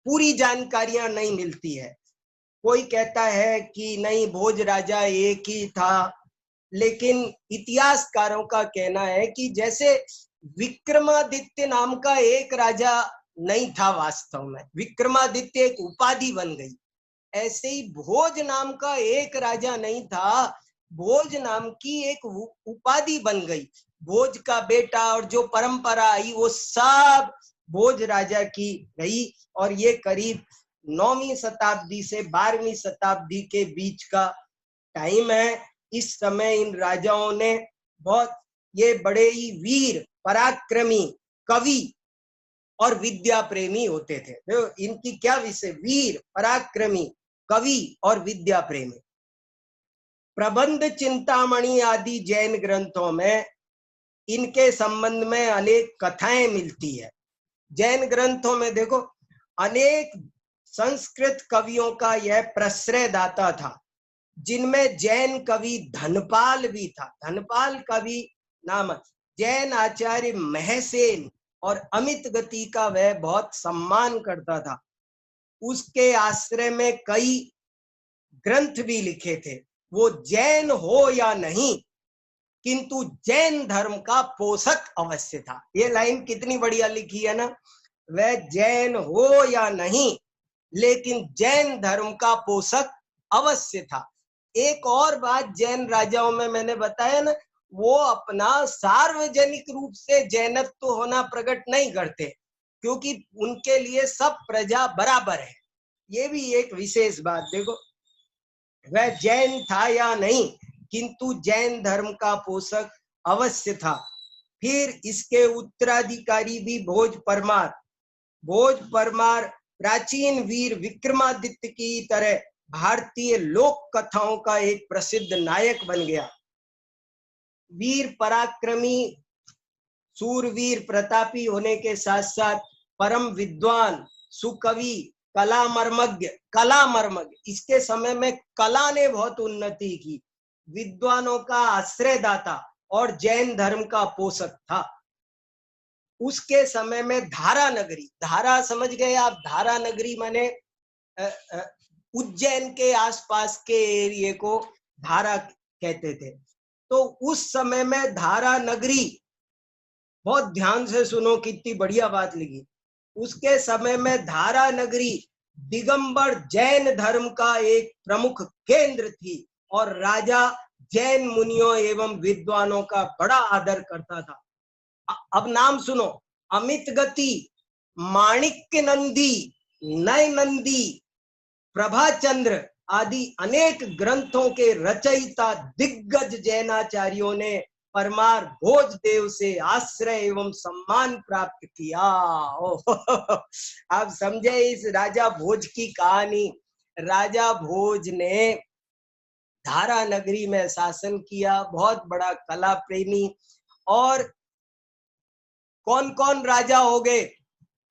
पूरी जानकारियां नहीं मिलती है। कोई कहता है कि नहीं भोज राजा एक ही था, लेकिन इतिहासकारों का कहना है कि जैसे विक्रमादित्य नाम का एक राजा नहीं था, वास्तव में विक्रमादित्य एक उपाधि बन गई, ऐसे ही भोज नाम का एक राजा नहीं था, भोज नाम की एक उपाधि बन गई। भोज का बेटा और जो परंपरा आई वो सब भोज राजा की रही। और ये करीब 9वीं शताब्दी से 12वीं शताब्दी के बीच का टाइम है। इस समय इन राजाओं ने बहुत, ये बड़े ही वीर, पराक्रमी, कवि और विद्या प्रेमी होते थे। तो इनकी क्या विषय, वीर, पराक्रमी, कवि और विद्या प्रेमी। प्रबंध, चिंतामणि आदि जैन ग्रंथों में इनके संबंध में अनेक कथाएं मिलती है। जैन ग्रंथों में देखो, अनेक संस्कृत कवियों का यह प्रश्रयदाता था, जिनमें जैन कवि धनपाल भी था। धनपाल कवि नामक जैन आचार्य महसेन और अमित गति का वह बहुत सम्मान करता था। उसके आश्रय में कई ग्रंथ भी लिखे थे। वो जैन हो या नहीं, किंतु जैन धर्म का पोषक अवश्य था। ये लाइन कितनी बढ़िया लिखी है ना, वह जैन हो या नहीं, लेकिन जैन धर्म का पोषक अवश्य था। एक और बात, जैन राजाओं में मैंने बताया ना, वो अपना सार्वजनिक रूप से जैनत्व होना प्रकट नहीं करते, क्योंकि उनके लिए सब प्रजा बराबर है। ये भी एक विशेष बात देखो, वह जैन था या नहीं, किंतु जैन धर्म का पोषक अवश्य था। फिर इसके उत्तराधिकारी भी भोज परमार। भोज परमार प्राचीन वीर विक्रमादित्य की तरह भारतीय लोक कथाओं का एक प्रसिद्ध नायक बन गया। वीर पराक्रमी, सूरवीर प्रतापी होने के साथ साथ परम विद्वान, सुकवि, कला मर्मज्ञ। इसके समय में कला ने बहुत उन्नति की, विद्वानों का आश्रयदाता और जैन धर्म का पोषक था। उसके समय में धारा नगरी, धारा समझ गए आप, धारा नगरी माने उज्जैन के आसपास के एरिए को धारा कहते थे। तो उस समय में धारा नगरी, बहुत ध्यान से सुनो, कितनी बढ़िया बात लिखी। उसके समय में धारा नगरी दिगंबर जैन धर्म का एक प्रमुख केंद्र थी और राजा जैन मुनियों एवं विद्वानों का बड़ा आदर करता था। अब नाम सुनो, अमित गति, माणिक्य नंदी, नय नंदी, प्रभाचंद्र आदि अनेक ग्रंथों के रचयिता दिग्गज जैनाचार्यों ने परमार भोज देव से आश्रय एवं सम्मान प्राप्त किया। आप समझे इस राजा भोज की कहानी। राजा भोज ने धारा नगरी में शासन किया, बहुत बड़ा कला प्रेमी। और कौन कौन राजा हो गए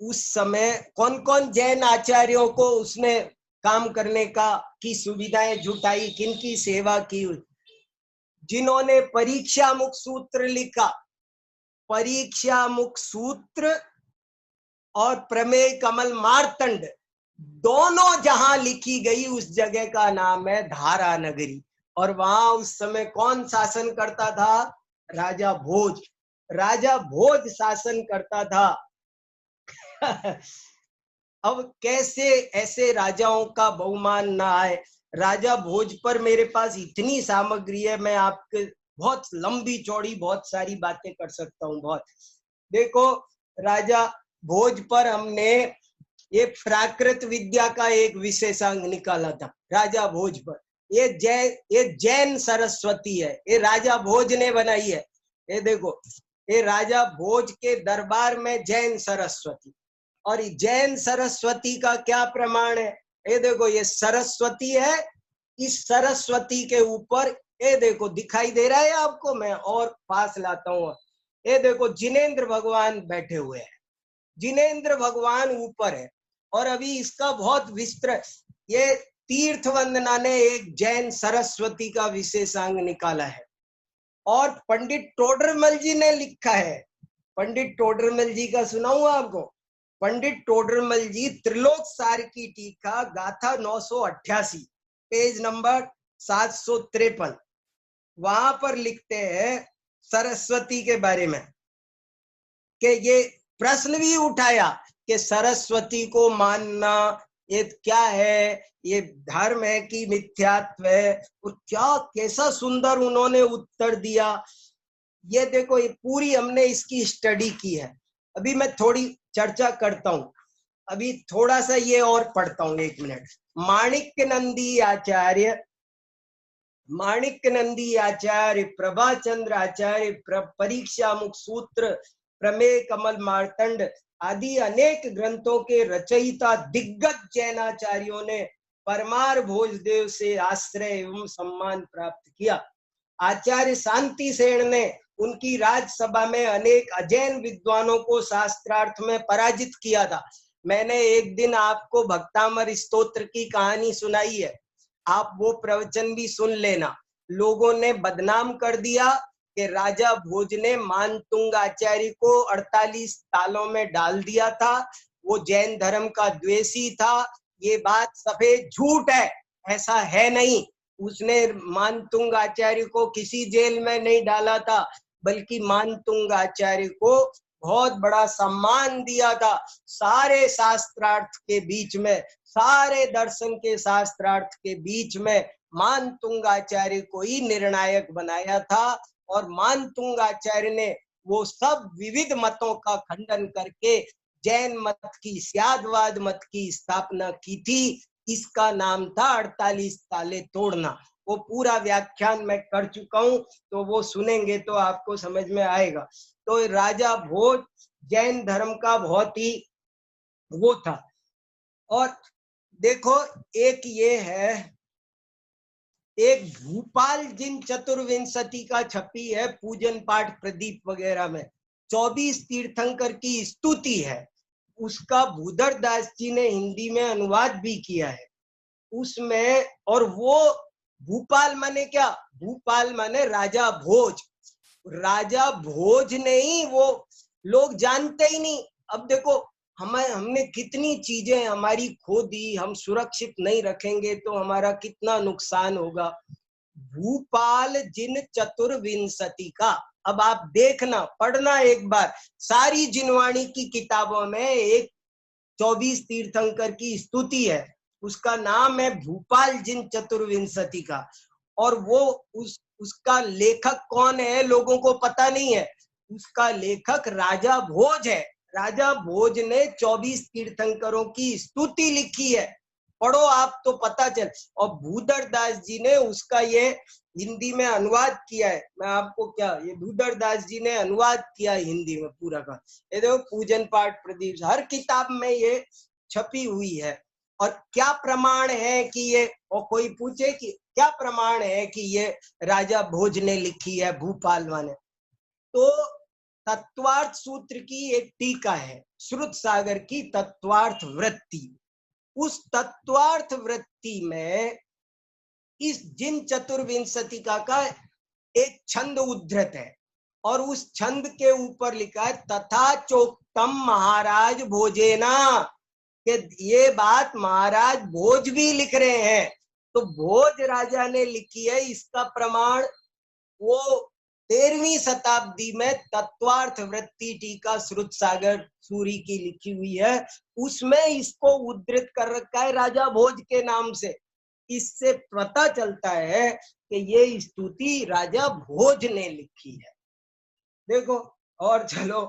उस समय, कौन कौन जैन आचार्यों को उसने काम करने की सुविधाएं जुटाई, किनकी सेवा की? जिन्होंने परीक्षा मुख सूत्र लिखा, परीक्षा मुख सूत्र और प्रमेय कमल मार्तंड, दोनों जहां लिखी गई उस जगह का नाम है धारा नगरी। और वहां उस समय कौन शासन करता था? राजा भोज। राजा भोज शासन करता था। अब कैसे ऐसे राजाओं का बहुमान ना आए? राजा भोज पर मेरे पास इतनी सामग्री है, मैं आपके बहुत लंबी चौड़ी बहुत सारी बातें कर सकता हूँ। बहुत देखो, राजा भोज पर हमने ये प्राकृत विद्या का एक विशेषांक निकाला था राजा भोज पर। ये जैन सरस्वती है, ये राजा भोज ने बनाई है। ये देखो, ये राजा भोज के दरबार में जैन सरस्वती। और जैन सरस्वती का क्या प्रमाण है? ये देखो, ये सरस्वती है। इस सरस्वती के ऊपर ये देखो, दिखाई दे रहा है आपको? मैं और पास लाता हूँ। ये देखो, जिनेंद्र भगवान बैठे हुए हैं, जिनेंद्र भगवान ऊपर है। और अभी इसका बहुत विस्तृत, ये तीर्थ वंदना ने एक जैन सरस्वती का विशेषांक निकाला है। और पंडित टोडरमल जी ने लिखा है, पंडित टोडरमल जी का सुनाऊं आपको? पंडित टोडरमल जी त्रिलोक सार की टीका गाथा 988 पेज नंबर 753, वहां पर लिखते हैं सरस्वती के बारे में कि ये प्रश्न भी उठाया कि सरस्वती को मानना ये क्या है, ये धर्म है कि मिथ्यात्व है? और क्या कैसा सुंदर उन्होंने उत्तर दिया। ये देखो, ये पूरी हमने इसकी स्टडी की है। अभी मैं थोड़ी चर्चा करता हूँ, अभी थोड़ा सा ये और पढ़ता हूँ, 1 मिनट। माणिक्य नंदी आचार्य, प्रभाचंद्र आचार्य, परीक्षा मुख सूत्र, प्रमेय कमल मार्तंड आदि अनेक ग्रंथों के रचयिता दिग्गज जैनाचार्यों ने परमार भोजदेव से आश्रय एवं सम्मान प्राप्त किया। आचार्य शांति सेन ने उनकी राजसभा में अनेक अजैन विद्वानों को शास्त्रार्थ में पराजित किया था। मैंने एक दिन आपको भक्तामर स्तोत्र की कहानी सुनाई है, आप वो प्रवचन भी सुन लेना। लोगों ने बदनाम कर दिया कि राजा भोज ने मानतुंग आचार्य को 48 तालों में डाल दिया था, वो जैन धर्म का द्वेषी था। ये बात सफेद झूठ है, ऐसा है नहीं। उसने मानतुंग आचार्य को किसी जेल में नहीं डाला था, बल्कि मानतुंग आचार्य को बहुत बड़ा सम्मान दिया था। सारे शास्त्रार्थ के बीच में, सारे दर्शन के शास्त्रार्थ के बीच में मानतुंग आचार्य को ही निर्णायक बनाया था। और मानतुंग आचार्य ने वो सब विविध मतों का खंडन करके जैन मत की, स्यादवाद मत की स्थापना की थी। इसका नाम था 48 ताले तोड़ना। वो पूरा व्याख्यान मैं कर चुका हूँ, तो वो सुनेंगे तो आपको समझ में आएगा। तो राजा भोज जैन धर्म का बहुत ही वो था। और देखो, एक ये है, एक भूपाल जिन चतुर्विंशति का छपी है पूजन पाठ प्रदीप वगैरह में, 24 तीर्थंकर की स्तुति है, उसका भूधर दास जी ने हिंदी में अनुवाद भी किया है उसमें। और वो भूपाल माने क्या, भूपाल माने राजा भोज, राजा भोज नहीं, वो लोग जानते ही नहीं। अब देखो, हमने कितनी चीजें हमारी खो दी, हम सुरक्षित नहीं रखेंगे तो हमारा कितना नुकसान होगा। भूपाल जिन चतुर्विंशति का, अब आप देखना, पढ़ना एक बार, सारी जिनवाणी की किताबों में एक 24 तीर्थंकर की स्तुति है, उसका नाम है भूपाल जिन चतुर्विंशति का। और वो उसका लेखक कौन है लोगों को पता नहीं है, उसका लेखक राजा भोज है। राजा भोज ने 24 तीर्थंकरों की स्तुति लिखी है, पढ़ो आप तो पता चल। और भूधर दास जी ने उसका ये हिंदी में अनुवाद किया है। मैं आपको क्या, ये भूधर दास जी ने अनुवाद किया है हिंदी में पूरा का। ये देखो, पूजन पाठ प्रदीप, हर किताब में ये छपी हुई है। और क्या प्रमाण है कि ये, और कोई पूछे कि क्या प्रमाण है कि ये राजा भोज ने लिखी है भूपाल ने, तो तत्वार्थ सूत्र की एक टीका है श्रुत सागर की तत्वार्थ वृत्ति। उस तत्वार्थ वृत्ति में इस जिन चतुर्विंशति का एक छंद उद्धृत है, और उस छंद के ऊपर लिखा है तथा चोक्तम महाराज भोजेना, कि ये बात महाराज भोज भी लिख रहे हैं। तो भोज राजा ने लिखी है, इसका प्रमाण वो 13वीं शताब्दी में तत्वार्थ वृत्ति टीका श्रुत सागर सूरी की लिखी हुई है, उसमें इसको उद्धृत कर रखा है राजा भोज के नाम से। इससे पता चलता है कि ये स्तुति राजा भोज ने लिखी है। देखो, और चलो,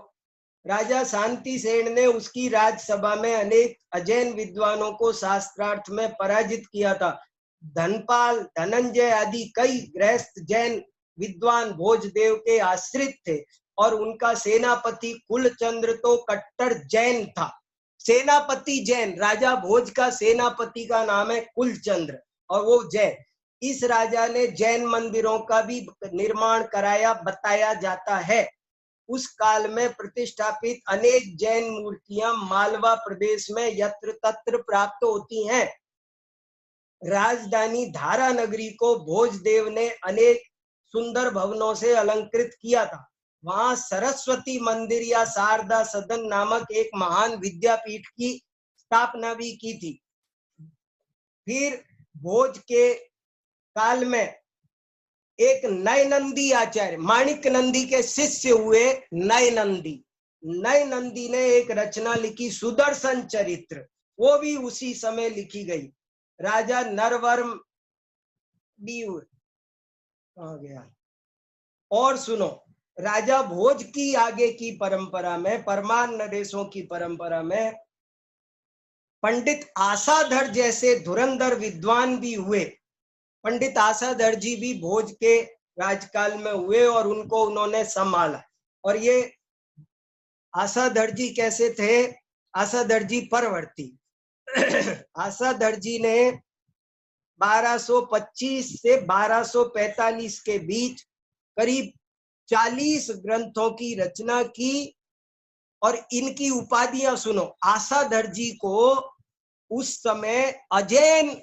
राजा शांति सेन ने उसकी राजसभा में अनेक अजैन विद्वानों को शास्त्रार्थ में पराजित किया था। धनपाल, धनंजय आदि कई गृहस्थ जैन विद्वान भोजदेव के आश्रित थे, और उनका सेनापति कुलचंद्र तो कट्टर जैन था। सेनापति जैन, राजा भोज का सेनापति का नाम है कुलचंद्र, और वो जैन। इस राजा ने जैन मंदिरों का भी निर्माण कराया, बताया जाता है। उस काल में प्रतिष्ठापित अनेक जैन मूर्तियां मालवा प्रदेश में यत्र तत्र प्राप्त होती हैं। राजधानी धारा नगरी को भोजदेव ने अनेक सुंदर भवनों से अलंकृत किया था। वहां सरस्वती मंदिर या शारदा सदन नामक एक महान विद्यापीठ की स्थापना भी की थी। फिर भोज के काल में एक नय नंदी आचार्य, माणिक नंदी के शिष्य हुए नय नंदी ने एक रचना लिखी सुदर्शन चरित्र, वो भी उसी समय लिखी गई। राजा नरवर्म भी कहाँ गया। और सुनो, राजा भोज की आगे की परंपरा में, परमान नरेशों की परंपरा में पंडित आसाधर जैसे धुरंधर विद्वान भी हुए। पंडित आसाधर जी भी भोज के राजकाल में हुए और उनको उन्होंने संभाला। और ये आसाधर जी कैसे थे? आसाधर जी परवर्ती आसाधर जी ने 1225 से 1245 के बीच करीब 40 ग्रंथों की रचना की। और इनकी उपाधियां सुनो, आसाधर जी को उस समय अजैन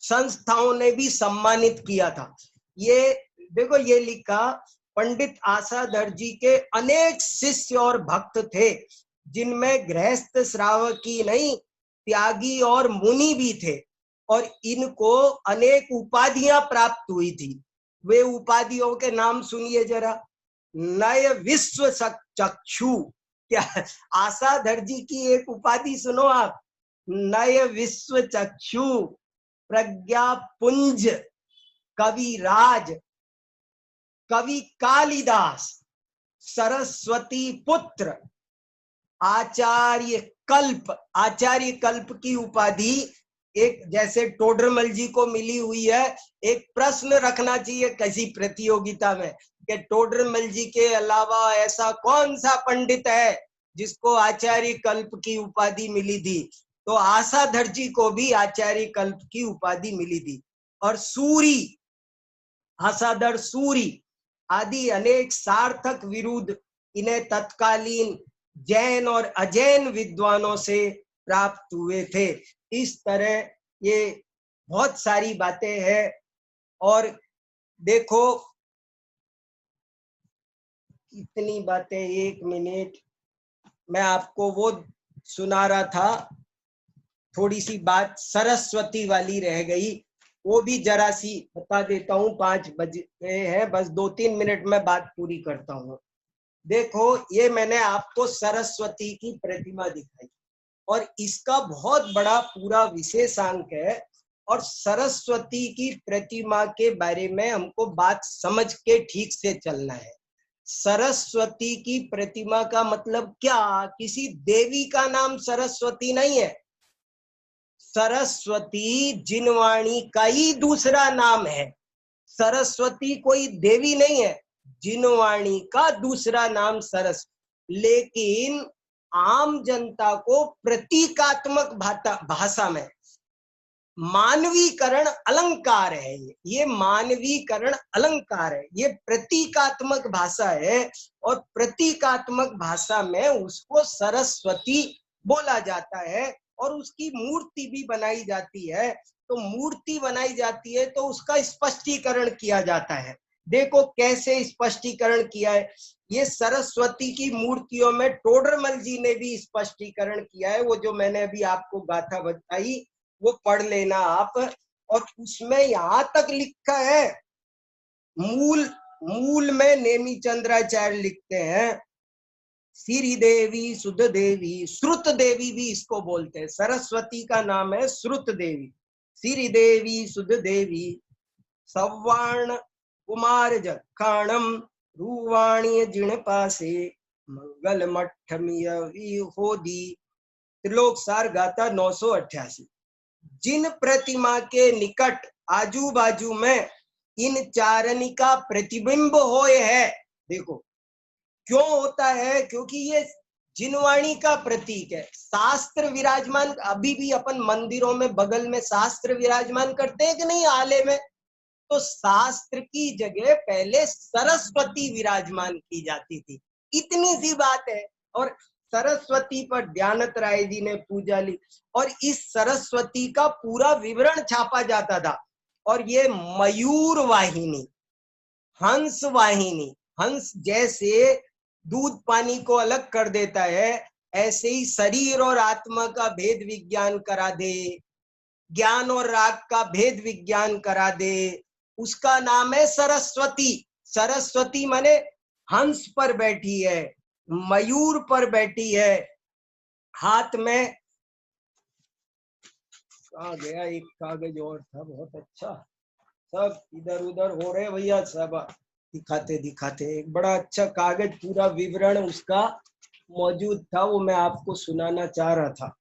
संस्थाओं ने भी सम्मानित किया था। ये देखो, ये लिखा, पंडित आसाधर जी के अनेक शिष्य और भक्त थे, जिनमें गृहस्थ श्रावकी नहीं, त्यागी और मुनि भी थे, और इनको अनेक उपाधियां प्राप्त हुई थी। वे उपाधियों के नाम सुनिए जरा। नय विश्व चक्षु, क्या आसाधर जी की एक उपाधि सुनो आप, नय विश्व चक्षु, प्रज्ञा पुंज, कविराज, कवि कालिदास, सरस्वती पुत्र, आचार्य कल्प। आचार्य कल्प की उपाधि एक जैसे टोडरमल जी को मिली हुई है। एक प्रश्न रखना चाहिए किसी प्रतियोगिता में कि टोडरमल जी के अलावा ऐसा कौन सा पंडित है जिसको आचार्य कल्प की उपाधि मिली थी। तो आसाधर जी को भी आचार्य कल्प की उपाधि मिली थी। और सूरी, आसाधर, सूरी आदि अनेक सार्थक विरुद्ध इन्हें तत्कालीन जैन और अजैन विद्वानों से प्राप्त हुए थे। इस तरह ये बहुत सारी बातें हैं। और देखो इतनी बातें, एक मिनट मैं आपको वो सुना रहा था, थोड़ी सी बात सरस्वती वाली रह गई, वो भी जरा सी बता देता हूँ। 5 बजे है, बस 2-3 मिनट में बात पूरी करता हूँ। देखो ये मैंने आपको सरस्वती की प्रतिमा दिखाई और इसका बहुत बड़ा पूरा विशेषांक है। और सरस्वती की प्रतिमा के बारे में हमको बात समझ के ठीक से चलना है। सरस्वती की प्रतिमा का मतलब क्या? किसी देवी का नाम सरस्वती नहीं है। सरस्वती जिनवाणी का ही दूसरा नाम है। सरस्वती कोई देवी नहीं है, जिनवाणी का दूसरा नाम सरस्वती। लेकिन आम जनता को प्रतीकात्मक भाषा में मानवीकरण अलंकार है। ये मानवीकरण अलंकार है, ये प्रतीकात्मक भाषा है। और प्रतीकात्मक भाषा में उसको सरस्वती बोला जाता है और उसकी मूर्ति भी बनाई जाती है। तो मूर्ति बनाई जाती है तो उसका स्पष्टीकरण किया जाता है। देखो कैसे स्पष्टीकरण किया है। ये सरस्वती की मूर्तियों में टोडरमल जी ने भी स्पष्टीकरण किया है। वो जो मैंने अभी आपको गाथा बताई वो पढ़ लेना आप। और उसमें यहां तक लिखा है, मूल में नेमी चंद्राचार्य लिखते हैं, श्री देवी, सुध देवी, श्रुत देवी भी इसको बोलते हैं। सरस्वती का नाम है श्रुत देवी। श्री देवी, सुध देवी, सव्वाण कुमार जखाणम, रूवाणी जिण पासे, मंगल मठमिय होदी। त्रिलोक सार गाथा 988। जिन प्रतिमा के निकट आजू बाजू में इन चारणी का प्रतिबिंब होए है। देखो क्यों होता है? क्योंकि ये जिनवाणी का प्रतीक है। शास्त्र विराजमान, अभी भी अपन मंदिरों में बगल में शास्त्र विराजमान करते हैं कि नहीं, आले में? तो शास्त्र की जगह पहले सरस्वती विराजमान की जाती थी। इतनी सी बात है। और सरस्वती पर ध्यानत राय जी ने पूजा ली और इस सरस्वती का पूरा विवरण छापा जाता था। और ये मयूर वाहिनी, हंस वाहिनी, हंस जैसे दूध पानी को अलग कर देता है, ऐसे ही शरीर और आत्मा का भेद विज्ञान करा दे, ज्ञान और राग का भेद विज्ञान करा दे, उसका नाम है सरस्वती। सरस्वती माने हंस पर बैठी है, मयूर पर बैठी है, हाथ में कहा गया एक कागज और था बहुत अच्छा, सब इधर उधर हो रहे भैया, सब दिखाते दिखाते। एक बड़ा अच्छा कागज पूरा विवरण उसका मौजूद था, वो मैं आपको सुनाना चाह रहा था।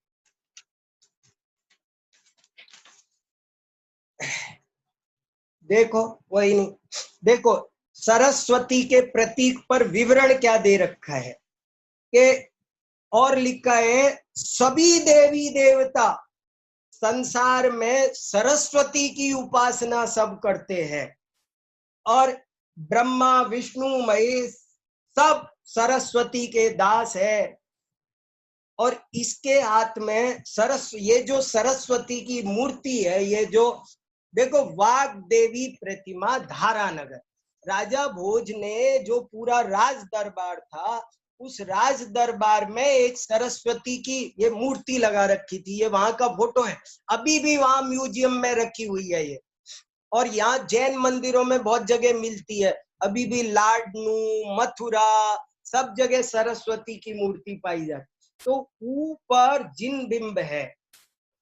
देखो वही नहीं, देखो सरस्वती के प्रतीक पर विवरण क्या दे रखा है कि, और लिखा है, सभी देवी देवता संसार में सरस्वती की उपासना सब करते हैं और ब्रह्मा विष्णु महेश सब सरस्वती के दास है। और इसके हाथ में ये जो सरस्वती की मूर्ति है, ये जो देखो वाग देवी प्रतिमा धारानगर, राजा भोज ने जो पूरा राज दरबार था, उस राज दरबार में एक सरस्वती की ये मूर्ति लगा रखी थी। ये वहां का फोटो है, अभी भी वहां म्यूजियम में रखी हुई है ये। और यहाँ जैन मंदिरों में बहुत जगह मिलती है, अभी भी लाडनू, मथुरा, सब जगह सरस्वती की मूर्ति पाई जाती। तो ऊपर जिन बिंब है,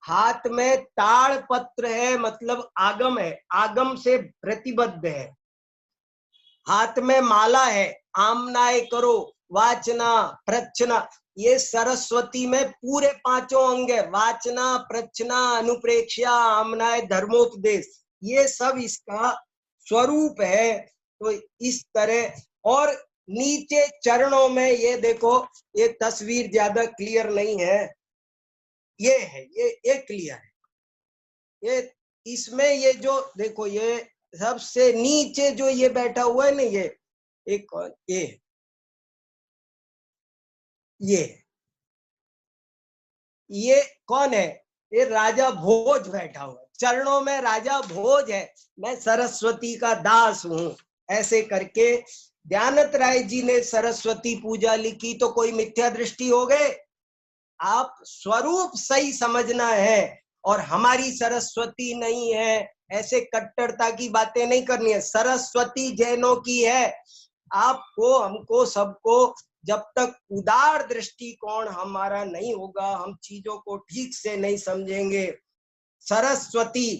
हाथ में ताड़ पत्र है, मतलब आगम है, आगम से प्रतिबद्ध है, हाथ में माला है, आमनाय करो, वाचना, प्रच्छना, ये सरस्वती में पूरे 5 अंग है, वाचना, प्रच्छना, अनुप्रेक्षा, आमनाय, धर्मोपदेश, ये सब इसका स्वरूप है। तो इस तरह, और नीचे चरणों में ये देखो, ये तस्वीर ज्यादा क्लियर नहीं है, ये है, ये क्लियर है। ये इसमें ये जो देखो, ये सबसे नीचे जो ये बैठा हुआ है ना, ये एक ये कौन है? ये राजा भोज बैठा हुआ है, चरणों में राजा भोज है, मैं सरस्वती का दास हूं। ऐसे करके दयानंद राय जी ने सरस्वती पूजा लिखी तो कोई मिथ्या दृष्टि हो गए? आप स्वरूप सही समझना है, और हमारी सरस्वती नहीं है, ऐसे कट्टरता की बातें नहीं करनी है। सरस्वती जैनों की है। आपको, हमको, सबको जब तक उदार दृष्टिकोण हमारा नहीं होगा, हम चीजों को ठीक से नहीं समझेंगे। सरस्वती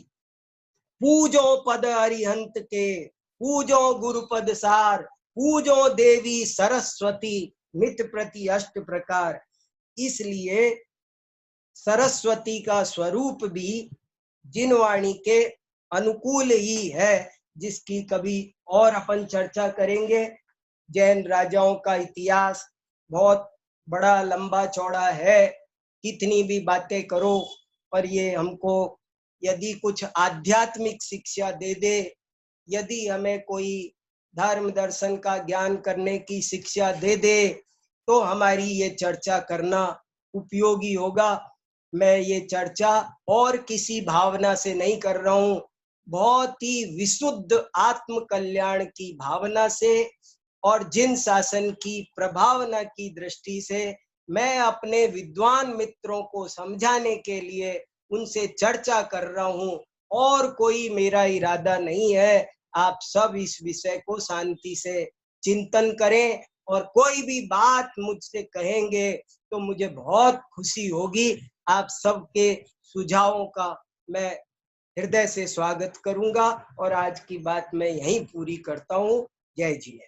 पूजो पद अरिहंत के, पूजो गुरुपद सार, पूजो देवी सरस्वती नित प्रति अष्ट प्रकार। इसलिए सरस्वती का स्वरूप भी जिनवाणी के अनुकूल ही है, जिसकी कभी और अपन चर्चा करेंगे। जैन राजाओं का इतिहास बहुत बड़ा लंबा चौड़ा है, कितनी भी बातें करो, पर ये हमको यदि कुछ आध्यात्मिक शिक्षा दे दे, यदि हमें कोई धर्म दर्शन का ज्ञान करने की शिक्षा दे दे, तो हमारी ये चर्चा करना उपयोगी होगा। मैं ये चर्चा और किसी भावना से नहीं कर रहा हूँ, बहुत ही विशुद्ध आत्म कल्याण की भावना से और जिन शासन की प्रभावना की दृष्टि से मैं अपने विद्वान मित्रों को समझाने के लिए उनसे चर्चा कर रहा हूँ, और कोई मेरा इरादा नहीं है। आप सब इस विषय को शांति से चिंतन करें, और कोई भी बात मुझसे कहेंगे तो मुझे बहुत खुशी होगी। आप सबके सुझावों का मैं हृदय से स्वागत करूंगा, और आज की बात मैं यहीं पूरी करता हूँ। जय जी।